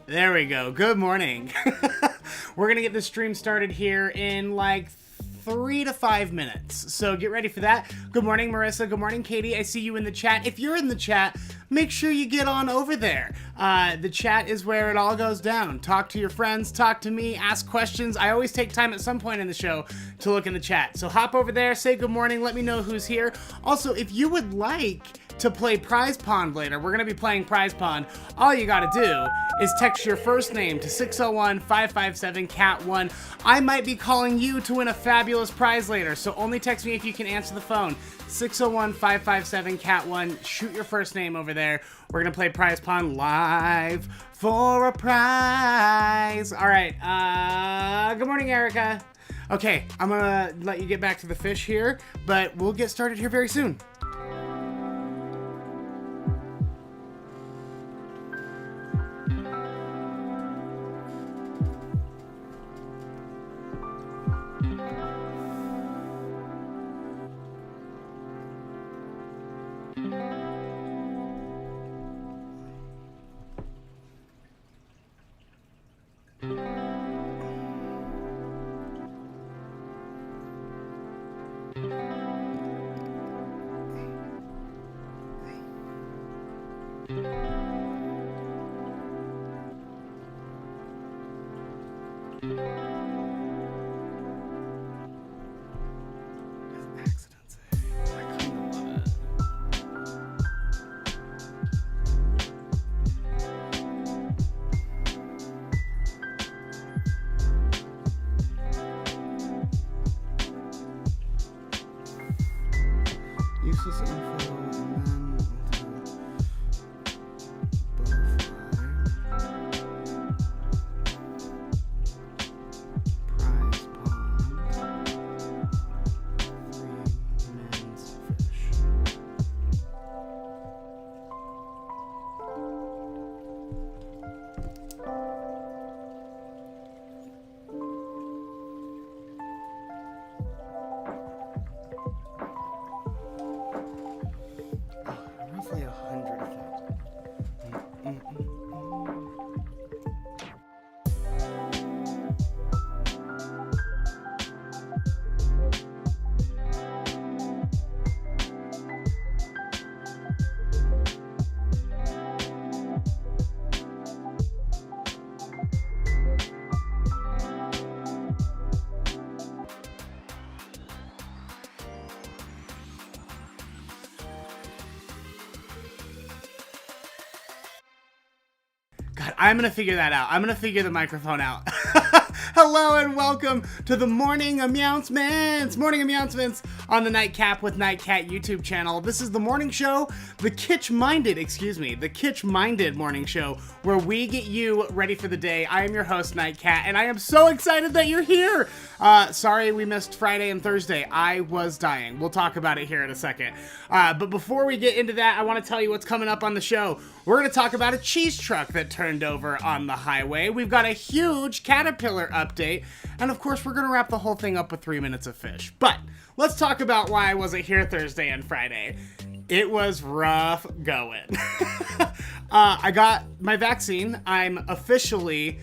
There we go. Good morning. We're going to get this stream started here in like 3 to 5 minutes. So get ready for that. Good morning, Marissa. Good morning, Katie. I see you in the chat. If you're in the chat, make sure you get on over there. The chat is where it all goes down. Talk to your friends, talk to me, ask questions. I always take time at some point in the show to look in the chat. So hop over there, say good morning, let me know who's here. Also, if you would like to play Prize Pond later, we're going to be playing Prize Pond. All you got to do is text your first name to 601-557-CAT1. I might be calling you to win a fabulous prize later, so only text me if you can answer the phone. 601-557-CAT1. Shoot your first name over there. We're going to play Prize Pond live for a prize. All right. Good morning, Erica. Okay, I'm going to let you get back to the fish here, but we'll get started here very soon. I'm going to figure that out. I'm going to figure the microphone out. Hello and welcome to the Morning Meowncements. Morning Meowncements on the Nightcap with Nightcat YouTube channel. This is the morning show, the kitsch-minded morning show, where we get you ready for the day. I am your host, Nightcat, and I am so excited that you're here. Sorry we missed Friday and Thursday. I was dying. We'll talk about it here in a second. But before we get into that, I want to tell you what's coming up on the show. We're going to talk about a cheese truck that turned over on the highway. We've got a huge Caterpillar update. And of course, we're going to wrap the whole thing up with 3 minutes of fish. But let's talk about why I wasn't here Thursday and Friday. It was rough going. I got my vaccine. I'm officially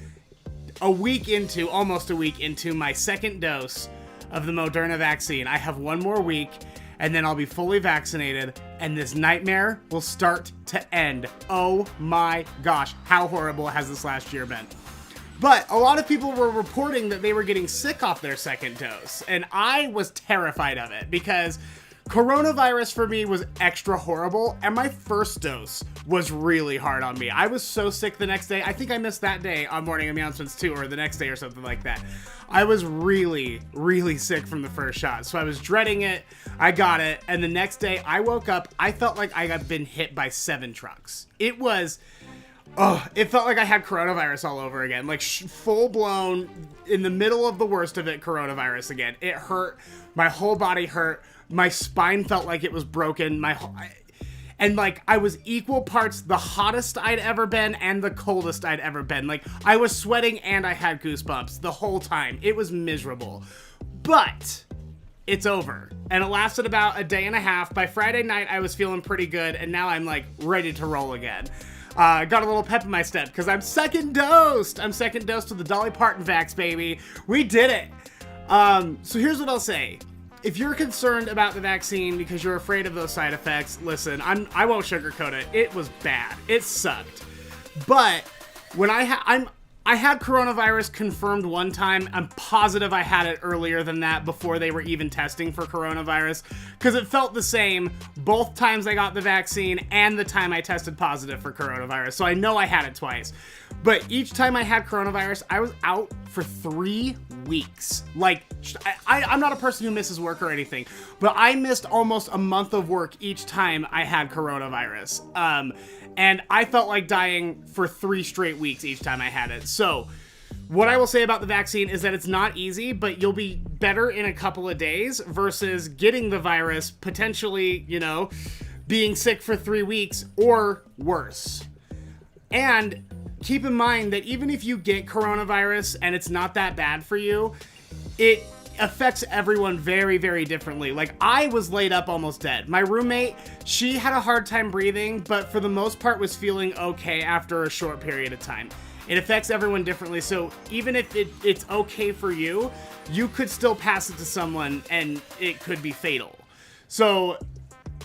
almost a week into my second dose of the Moderna vaccine. I have one more week, and then I'll be fully vaccinated, and this nightmare will start to end. Oh my gosh, how horrible has this last year been? But a lot of people were reporting that they were getting sick off their second dose. And I was terrified of it because coronavirus for me was extra horrible. And my first dose was really hard on me. I was so sick the next day. I think I missed that day on Morning Announcements too, or the next day or something like that. I was really, really sick from the first shot. So I was dreading it. I got it. And the next day I woke up, I felt like I had been hit by 7 trucks. It felt like I had coronavirus all over again. Like full blown, in the middle of the worst of it, coronavirus again. It hurt. My whole body hurt. My spine felt like it was broken. And like I was equal parts the hottest I'd ever been and the coldest I'd ever been. Like I was sweating and I had goosebumps the whole time. It was miserable. But it's over. And it lasted about a day and a half. By Friday night, I was feeling pretty good. And now I'm like ready to roll again. Got a little pep in my step because I'm second dosed. I'm second dosed with the Dolly Parton vax, baby. We did it. So here's what I'll say. If you're concerned about the vaccine because you're afraid of those side effects, listen, I won't sugarcoat it. It was bad. It sucked. But when I had coronavirus confirmed one time. I'm positive I had it earlier than that before they were even testing for coronavirus because it felt the same both times I got the vaccine and the time I tested positive for coronavirus. So I know I had it twice. But each time I had coronavirus, I was out for 3 weeks. Like, I'm not a person who misses work or anything, but I missed almost a month of work each time I had coronavirus. And I felt like dying for 3 straight weeks each time I had it. So what I will say about the vaccine is that it's not easy, but you'll be better in a couple of days versus getting the virus, potentially, being sick for 3 weeks or worse. And keep in mind that even if you get coronavirus and it's not that bad for you, it affects everyone very, very differently. Like, I was laid up almost dead. My roommate, she had a hard time breathing, but for the most part was feeling okay after a short period of time. It affects everyone differently, so even if it's okay for you, you could still pass it to someone and it could be fatal. So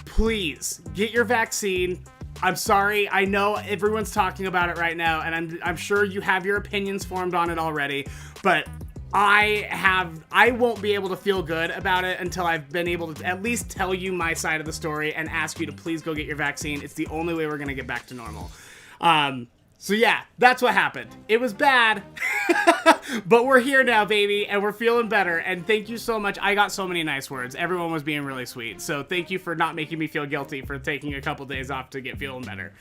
please get your vaccine. I'm sorry, I know everyone's talking about it right now, and I'm sure you have your opinions formed on it already, but I won't be able to feel good about it until I've been able to at least tell you my side of the story and ask you to please go get your vaccine. It's the only way we're gonna get back to normal. So yeah, that's what happened. It was bad, but we're here now, baby, and we're feeling better. And thank you so much. I got so many nice words. Everyone was being really sweet. So thank you for not making me feel guilty for taking a couple days off to get feeling better.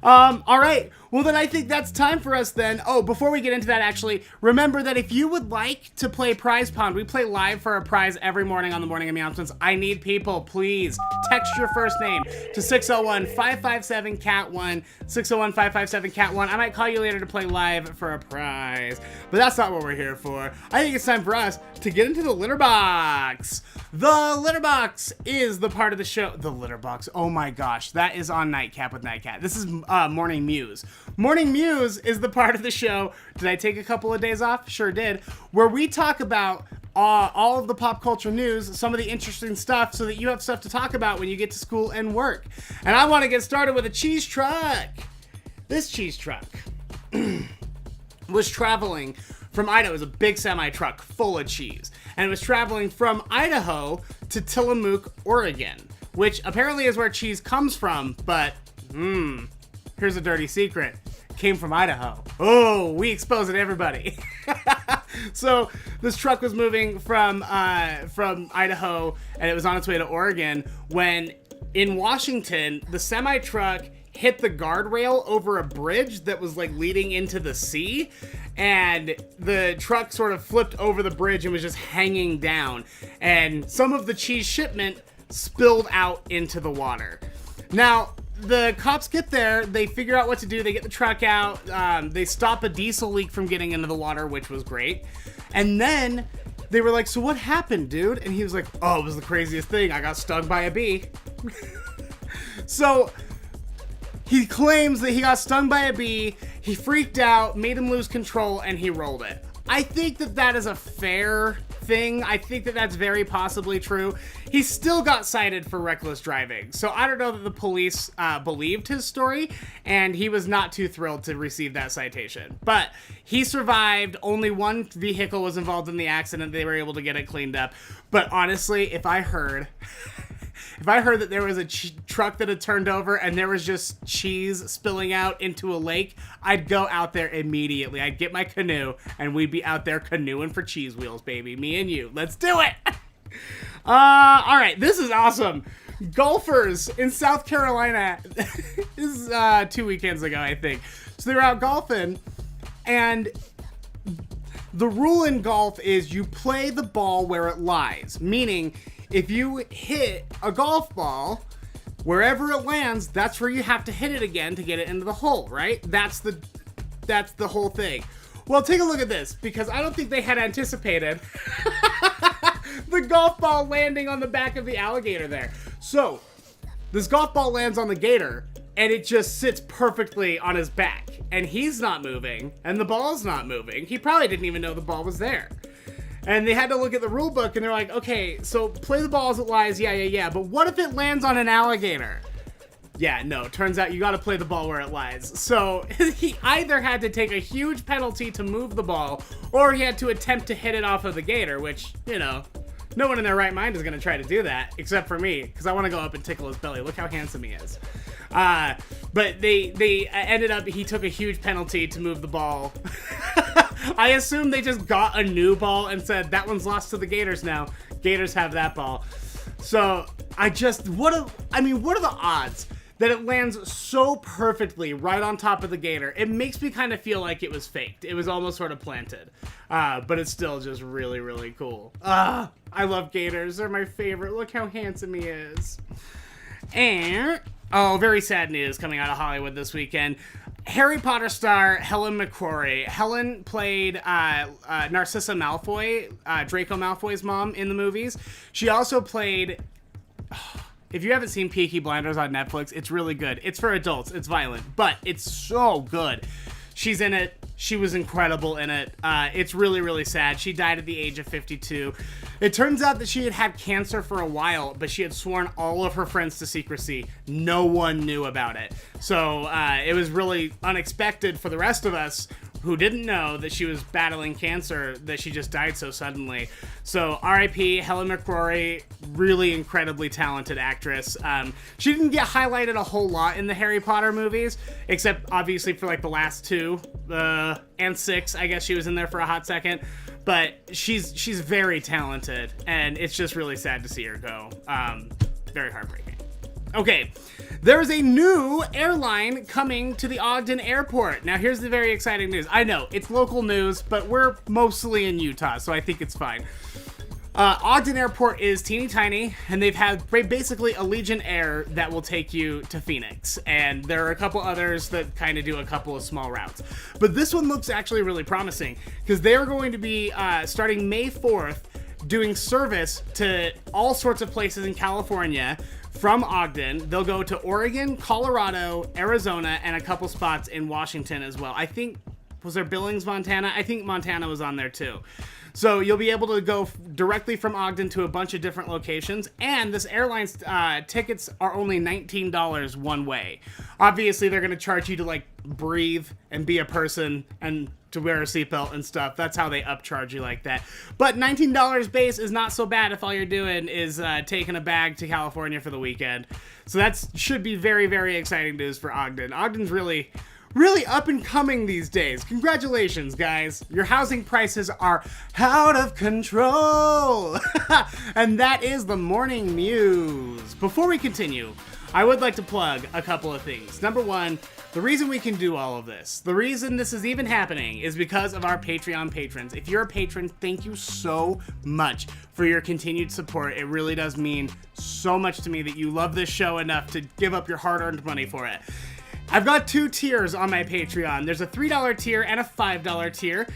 All right. Well, then I think that's time for us then. Oh, before we get into that, actually, remember that if you would like to play Prize Pound, we play live for a prize every morning on the Morning Announcements. I need people. Please text your first name to 601-557-CAT1, 601-557-CAT1. I might call you later to play live for a prize, but that's not what we're here for. I think it's time for us to get into the litter box. The litter box is the part of the show. The litter box. Oh my gosh, that is on Nightcap with Nightcat. This is Morning Mews. Morning Mews is the part of the show. Did I take a couple of days off? Sure did. Where we talk about all of the pop culture news, some of the interesting stuff, so that you have stuff to talk about when you get to school and work. And I want to get started with a cheese truck. This cheese truck was traveling from Idaho. It was a big semi-truck full of cheese. And it was traveling from Idaho to Tillamook, Oregon, which apparently is where cheese comes from, but here's a dirty secret. It came from Idaho. Oh, we expose it, everybody. So this truck was moving from Idaho, and it was on its way to Oregon when in Washington, the semi-truck hit the guardrail over a bridge that was like leading into the sea, and the truck sort of flipped over the bridge and was just hanging down, and some of the cheese shipment spilled out into the water. Now, the cops get there, they figure out what to do, they get the truck out, they stop a diesel leak from getting into the water, which was great, and then they were like, so what happened, dude? And he was like, oh, it was the craziest thing, I got stung by a bee. So he claims that he got stung by a bee, he freaked out, made him lose control, and he rolled it. I think that is a fair thing. I think that that's very possibly true. He still got cited for reckless driving. So I don't know that the police believed his story, and he was not too thrilled to receive that citation. But he survived. Only one vehicle was involved in the accident. They were able to get it cleaned up. But honestly, if I heard that there was a truck that had turned over and there was just cheese spilling out into a lake, I'd go out there immediately. I'd get my canoe and we'd be out there canoeing for cheese wheels, baby. Me and you. Let's do it. All right. This is awesome. Golfers in South Carolina. This is 2 weekends ago, I think. So they were out golfing, and the rule in golf is you play the ball where it lies, meaning if you hit a golf ball, wherever it lands, that's where you have to hit it again to get it into the hole, right? That's the whole thing. Well, take a look at this, because I don't think they had anticipated the golf ball landing on the back of the alligator there. So, this golf ball lands on the gator, and it just sits perfectly on his back. And he's not moving, and the ball's not moving. He probably didn't even know the ball was there. And they had to look at the rule book, and they're like, okay, so play the ball as it lies, yeah, but what if it lands on an alligator? Yeah, no, turns out you gotta play the ball where it lies. So he either had to take a huge penalty to move the ball, or he had to attempt to hit it off of the gator, which, you know, no one in their right mind is gonna try to do that, except for me, because I wanna go up and tickle his belly. Look how handsome he is. But they ended up, he took a huge penalty to move the ball. I assume they just got a new ball and said, that one's lost to the Gators now. Gators have that ball. So what are the odds that it lands so perfectly right on top of the gator? It makes me kind of feel like it was faked. It was almost sort of planted. But it's still just really, really cool. I love gators. They're my favorite. Look how handsome he is. And, very sad news coming out of Hollywood this weekend. Harry Potter star Helen McCrory. Helen played Narcissa Malfoy, Draco Malfoy's mom in the movies. She also played... If you haven't seen Peaky Blinders on Netflix, it's really good. It's for adults. It's violent, but it's so good. She's in it. She was incredible in it. It's really, really sad. She died at the age of 52. It turns out that she had had cancer for a while, but she had sworn all of her friends to secrecy. No one knew about it. So it was really unexpected for the rest of us who didn't know that she was battling cancer, that she just died so suddenly. So R.I.P. Helen McCrory, really incredibly talented actress. She didn't get highlighted a whole lot in the Harry Potter movies, except obviously for like the last 2 and 6. I guess she was in there for a hot second. But she's very talented, and it's just really sad to see her go. Very heartbreaking. Okay, there is a new airline coming to the Ogden Airport. Now, here's the very exciting news. I know, it's local news, but we're mostly in Utah, so I think it's fine. Ogden Airport is teeny tiny, and they've had basically Allegiant Air that will take you to Phoenix. And there are a couple others that kind of do a couple of small routes. But this one looks actually really promising, because they're going to be, starting May 4th, doing service to all sorts of places in California from Ogden. They'll go to Oregon, Colorado, Arizona, and a couple spots in Washington as well. I think, was there Billings, Montana? I think Montana was on there too. So you'll be able to go directly from Ogden to a bunch of different locations, and this airline's tickets are only $19 one way. Obviously, they're going to charge you to like breathe and be a person and to wear a seatbelt and stuff. That's how they upcharge you like that. But $19 base is not so bad if all you're doing is taking a bag to California for the weekend. So that should be very, very exciting news for Ogden. Ogden's really up and coming these days. Congratulations, guys. Your housing prices are out of control. And that is the Morning Mews. Before we continue, I would like to plug a couple of things. Number one, the reason we can do all of this, the reason this is even happening is because of our Patreon patrons. If you're a patron, thank you so much for your continued support. It really does mean so much to me that you love this show enough to give up your hard-earned money for it. I've got 2 tiers on my Patreon. There's a $3 tier and a $5 tier.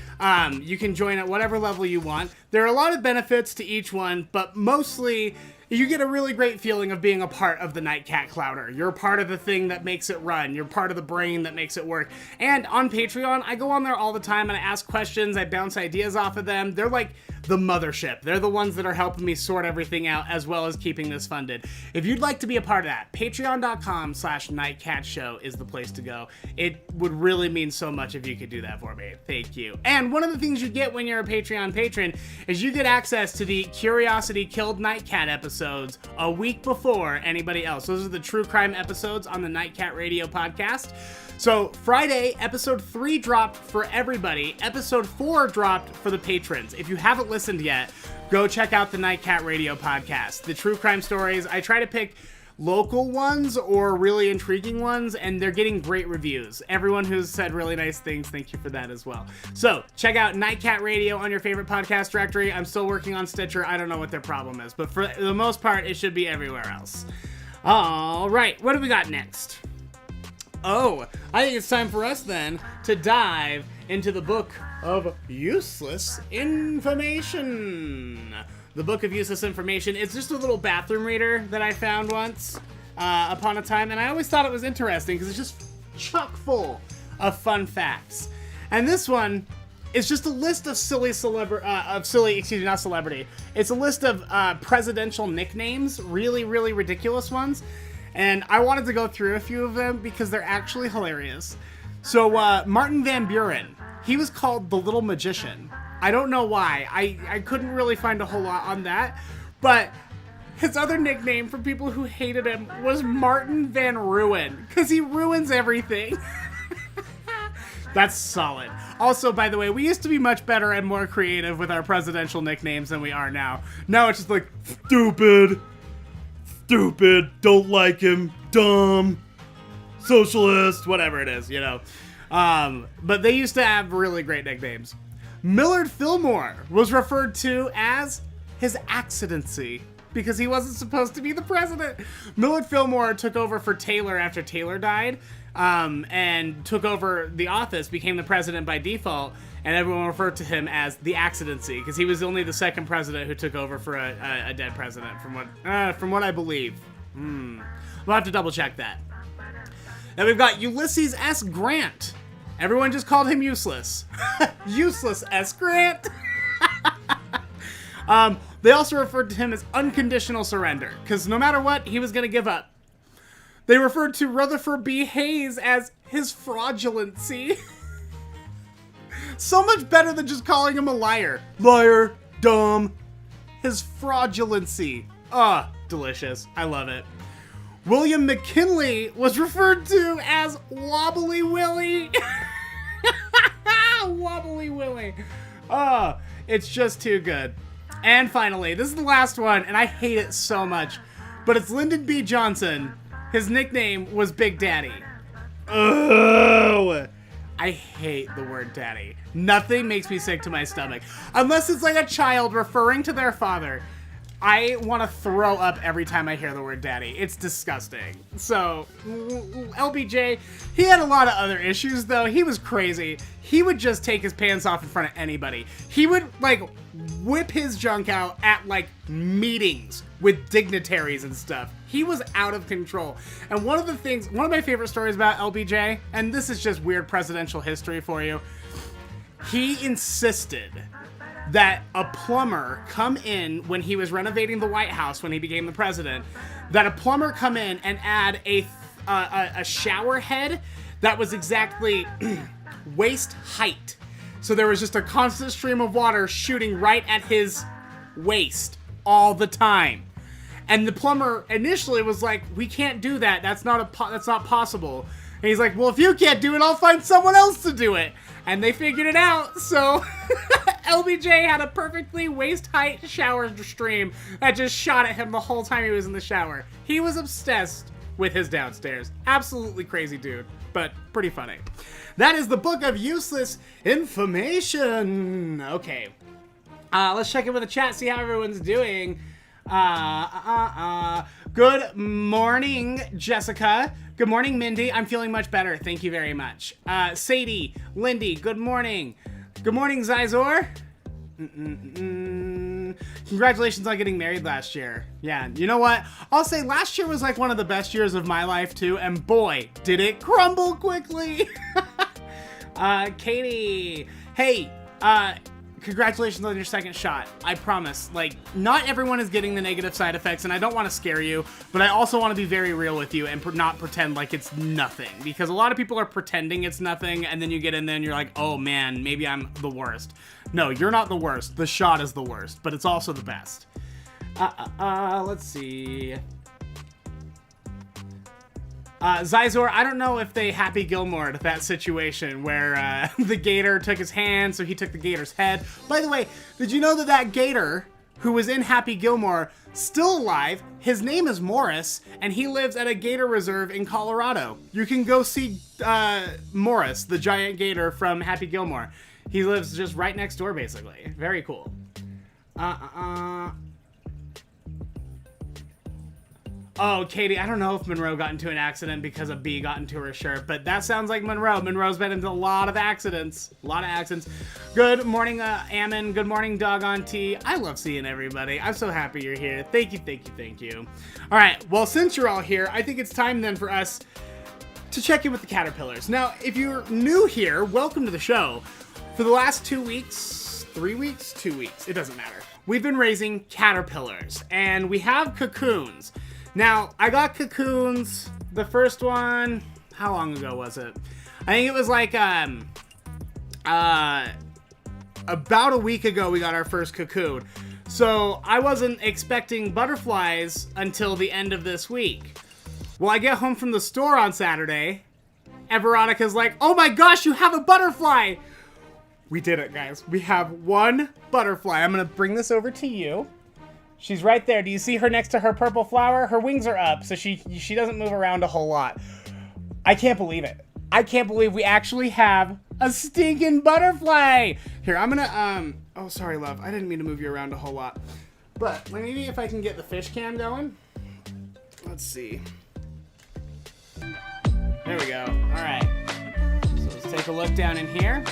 You can join at whatever level you want. There are a lot of benefits to each one, but mostly you get a really great feeling of being a part of the Nightcat Clouder. You're a part of the thing that makes it run. You're part of the brain that makes it work. And on Patreon, I go on there all the time and I ask questions. I bounce ideas off of them. They're like the mothership. They're the ones that are helping me sort everything out as well as keeping this funded. If you'd like to be a part of that, patreon.com/nightcatshow is the place to go. It would really mean so much if you could do that for me. Thank you. And one of the things you get when you're a Patreon patron is you get access to the Curiosity Killed Nightcat episodes a week before anybody else. Those are the true crime episodes on the Nightcat Radio podcast. So Friday, episode 3 dropped for everybody. Episode 4 dropped for the patrons. If you haven't listened yet, go check out the Nightcat Radio podcast. The true crime stories, I try to pick local ones or really intriguing ones, and they're getting great reviews. Everyone who's said really nice things, thank you for that as well. So check out Nightcat Radio on your favorite podcast directory. I'm still working on Stitcher. I don't know what their problem is, but for the most part, it should be everywhere else. All right, what do we got next? Oh, I think it's time for us then to dive into the book of useless information. The book of useless information is just a little bathroom reader that I found once upon a time, and I always thought it was interesting because it's just chock full of fun facts. And this one is just a list of It's a list of presidential nicknames, really, really ridiculous ones. And I wanted to go through a few of them because they're actually hilarious. So Martin Van Buren, he was called the Little Magician. I don't know why. I couldn't really find a whole lot on that. But his other nickname for people who hated him was Martin Van Ruin, because he ruins everything. That's solid. Also, by the way, we used to be much better and more creative with our presidential nicknames than we are now. Now it's just like, stupid, don't like him, dumb, socialist, whatever it is, you know. But they used to have really great nicknames. Millard Fillmore was referred to as his accidency because he wasn't supposed to be the president. Millard Fillmore took over for Taylor after Taylor died, and took over the office, became the president by default, and everyone referred to him as the accidency because he was only the second president who took over for a dead president, from what I believe. We'll have to double check that. Then we've got Ulysses S. Grant. Everyone just called him Useless. Useless S. Grant. They also referred to him as unconditional surrender because no matter what, he was going to give up. They referred to Rutherford B. Hayes as his fraudulency. So much better than just calling him a liar. Liar, dumb, his fraudulency. Delicious. I love it. William McKinley was referred to as Wobbly Willie. Wobbly Willie. It's just too good. And finally, this is the last one, and I hate it so much, but it's Lyndon B. Johnson. His nickname was Big Daddy. Oh, I hate the word daddy. Nothing makes me sick to my stomach. Unless it's like a child referring to their father. I want to throw up every time I hear the word daddy. It's disgusting. So, LBJ, he had a lot of other issues, though. He was crazy. He would just take his pants off in front of anybody. He would, like, whip his junk out at, like, meetings with dignitaries and stuff. He was out of control. And one of my favorite stories about LBJ, and this is just weird presidential history for you, he insisted that a plumber come in when he was renovating the White House when he became the president, that a plumber come in and add a shower head that was exactly waist height. So there was just a constant stream of water shooting right at his waist all the time. And the plumber initially was like, we can't do that. That's not possible. And he's like, well, if you can't do it, I'll find someone else to do it. And they figured it out. So LBJ had a perfectly waist-height shower stream that just shot at him the whole time he was in the shower. He was obsessed with his downstairs. Absolutely crazy dude, but pretty funny. That is the book of useless information. Okay. Let's check in with the chat, see how everyone's doing. Good morning, Jessica. Good morning, Mindy. I'm feeling much better. Thank you very much. Sadie, Lindy, good morning. Good morning, Zizor. Congratulations on getting married last year. Yeah, you know what? I'll say last year was like one of the best years of my life too, and boy, did it crumble quickly. Katie, hey, congratulations on your second shot. I promise, like, not everyone is getting the negative side effects, and I don't want to scare you, but I also want to be very real with you and not pretend like it's nothing, because a lot of people are pretending it's nothing, and then you get in there and you're like, oh man, maybe I'm the worst. No, you're not the worst. The shot is the worst, but it's also the best. Let's see. Zizor, I don't know if they Happy Gilmore'd that situation where the gator took his hand, so he took the gator's head. By the way, did you know that that gator who was in Happy Gilmore, still alive, his name is Morris, and he lives at a gator reserve in Colorado. You can go see Morris, the giant gator from Happy Gilmore. He lives just right next door, basically. Very cool. Oh, Katie, I don't know if Monroe got into an accident because a bee got into her shirt, but that sounds like Monroe. Monroe's been into a lot of accidents. A lot of accidents. Good morning, Ammon. Good morning, Doggone Tea. I love seeing everybody. I'm so happy you're here. Thank you, thank you, thank you. All right, well, since you're all here, I think it's time then for us to check in with the caterpillars. Now, if you're new here, welcome to the show. For the last 2 weeks, 3 weeks, 2 weeks, it doesn't matter. We've been raising caterpillars, and we have cocoons. Now, I got cocoons, the first one, how long ago was it? I think it was like, about a week ago we got our first cocoon. So I wasn't expecting butterflies until the end of this week. Well, I get home from the store on Saturday, and Veronica's like, oh my gosh, you have a butterfly! We did it, guys. We have one butterfly. I'm gonna bring this over to you. She's right there. Do you see her next to her purple flower? Her wings are up, so she doesn't move around a whole lot. I can't believe it. I can't believe we actually have a stinking butterfly. Here, I'm gonna, oh, sorry, love. I didn't mean to move you around a whole lot. But maybe if I can get the fish cam going. Let's see. There we go. All right. So let's take a look down in here.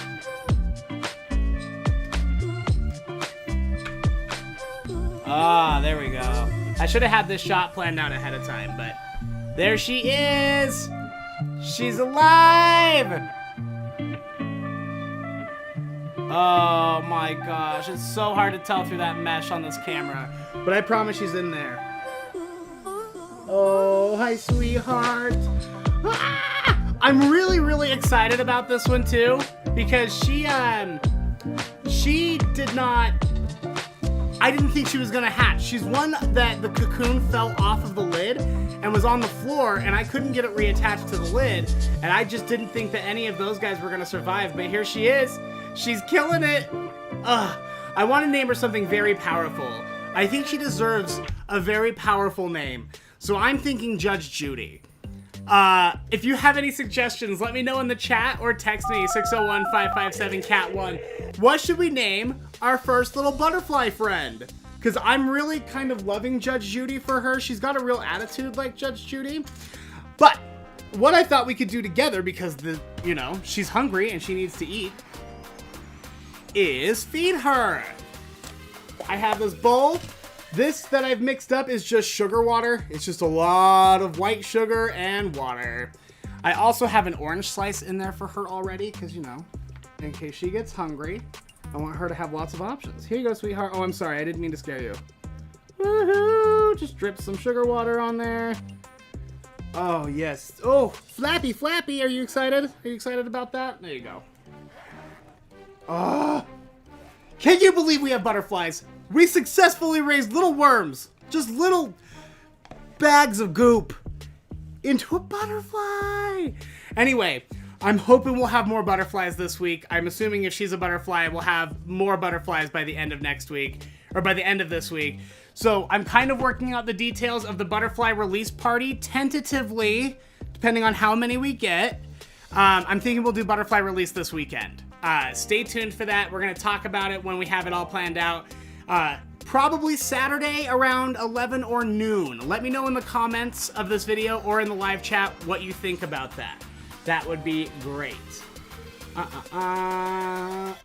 Ah, there we go. I should have had this shot planned out ahead of time, but there she is! She's alive! Oh my gosh, it's so hard to tell through that mesh on this camera, but I promise she's in there. Oh, hi, sweetheart. Ah! I'm really, really excited about this one too, because she did not... I didn't think she was gonna hatch. She's one that the cocoon fell off of the lid and was on the floor, and I couldn't get it reattached to the lid, and I just didn't think that any of those guys were gonna survive, but here she is. She's killing it. Ugh. I want to name her something very powerful. I think she deserves a very powerful name, so I'm thinking Judge Judy. If you have any suggestions, let me know in the chat or text me 601-557-CAT1. What should we name our first little butterfly friend? Because I'm really kind of loving Judge Judy for her. She's got a real attitude like Judge Judy. But what I thought we could do together, because she's hungry and she needs to eat, is feed her. I have this bowl. This that I've mixed up is just sugar water. It's just a lot of white sugar and water. I also have an orange slice in there for her already, because, in case she gets hungry, I want her to have lots of options. Here you go, sweetheart. Oh, I'm sorry. I didn't mean to scare you. Woohoo! Just drip some sugar water on there. Oh, yes. Oh, Flappy, Flappy. Are you excited? Are you excited about that? There you go. Oh, can you believe we have butterflies? We successfully raised little worms, just little bags of goop, into a butterfly. Anyway, I'm hoping we'll have more butterflies this week. I'm assuming if she's a butterfly, we'll have more butterflies by the end of next week, or by the end of this week. So I'm kind of working out the details of the butterfly release party, tentatively, depending on how many we get. I'm thinking we'll do butterfly release this weekend. Stay tuned for that. We're going to talk about it when we have it all planned out. Probably Saturday around 11 or noon. Let me know in the comments of this video or in the live chat what you think about that. That would be great.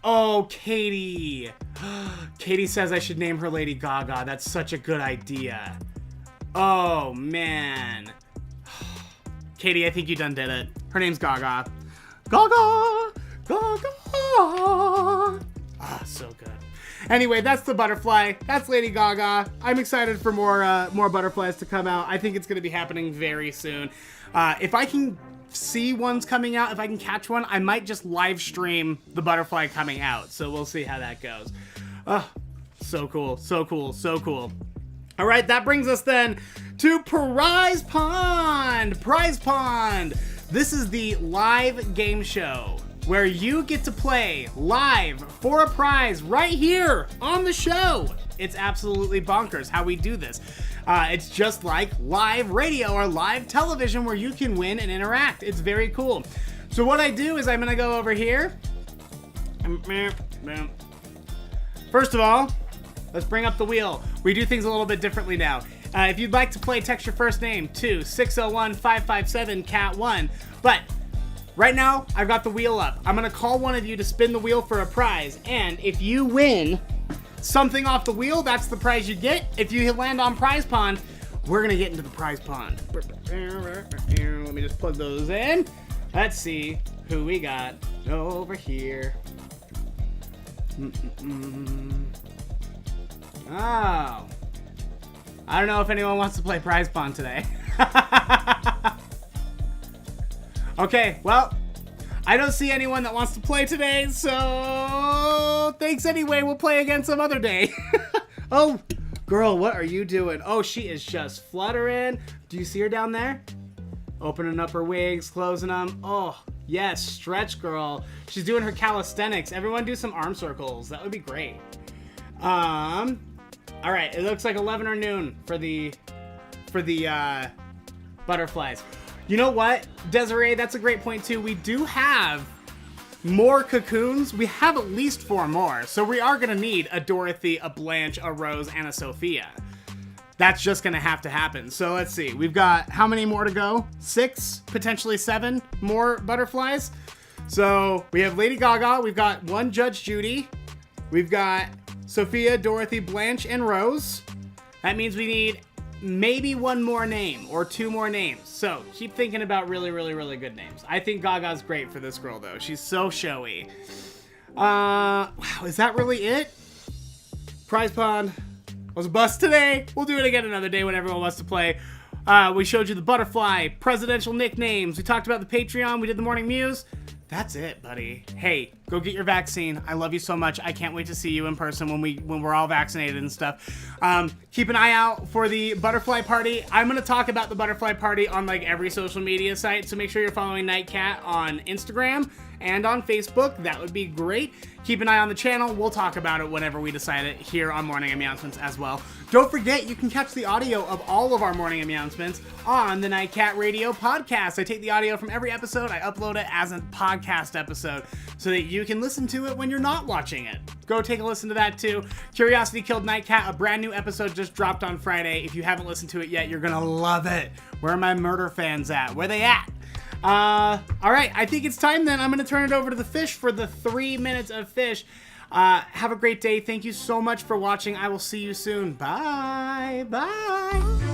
Oh, Katie. Katie says I should name her Lady Gaga. That's such a good idea. Oh, man. Katie, I think you done did it. Her name's Gaga. Gaga! Gaga! Ah, so good. Anyway, that's the butterfly. That's Lady Gaga. I'm excited for more butterflies to come out. I think it's going to be happening very soon. If I can see ones coming out, if I can catch one, I might just live stream the butterfly coming out. So we'll see how that goes. Oh, so cool, so cool, so cool. All right, that brings us then to Prize Pond. Prize Pond. This is the live game show where you get to play live for a prize right here on the show. It's absolutely bonkers how we do this. It's just like live radio or live television where you can win and interact. It's very cool. So what I do is I'm gonna go over here. First of all, let's bring up the wheel. We do things a little bit differently now. If you'd like to play, text your first name to 601-557-CAT1. But right now, I've got the wheel up. I'm gonna call one of you to spin the wheel for a prize. And if you win something off the wheel, that's the prize you get. If you land on Prize Pond, we're gonna get into the Prize Pond. Let me just plug those in. Let's see who we got over here. Oh. I don't know if anyone wants to play Prize Pond today. Okay, well, I don't see anyone that wants to play today, so thanks anyway. We'll play again some other day. Oh, girl, what are you doing? Oh, she is just fluttering. Do you see her down there? Opening up her wings, closing them. Oh, yes, stretch, girl. She's doing her calisthenics. Everyone do some arm circles. That would be great. All right, it looks like 11 or noon for the butterflies. You know what, Desiree? That's a great point too. We do have more cocoons. We have at least 4 more. So we are gonna need a Dorothy, a Blanche, a Rose, and a Sophia. That's just gonna have to happen. So let's see. We've got how many more to go? 6, potentially 7 more butterflies. So we have Lady Gaga. We've got 1 Judge Judy. We've got Sophia, Dorothy, Blanche, and Rose. That means we need maybe 1 more name or 2 more names. So keep thinking about really, really, really good names. I think Gaga's great for this girl though. She's so showy. Wow, is that really it? Prize Pond was a bust today. We'll do it again another day when everyone wants to play. We showed you the butterfly, presidential nicknames. We talked about the Patreon. We did the Morning Mews. That's it, buddy. Hey, go get your vaccine. I love you so much. I can't wait to see you in person when we're all vaccinated and stuff. Keep an eye out for the butterfly party. I'm gonna talk about the butterfly party on like every social media site, so make sure you're following Nightcat on Instagram and on Facebook. That would be great. Keep an eye on the channel. We'll talk about it whenever we decide it here on Morning Announcements as well. Don't forget, you can catch the audio of all of our Morning Announcements on the Nightcat Radio podcast. I take the audio from every episode, I upload it as a podcast episode so that you can listen to it when you're not watching it. Go take a listen to that too. Curiosity Killed Nightcat, a brand new episode just dropped on Friday. If you haven't listened to it yet, you're gonna love it. Where are my murder fans at? Where they at? All right, I think it's time then. I'm going to turn it over to the fish for the 3 minutes of fish. Have a great day. Thank you so much for watching. I will see you soon. Bye. Bye.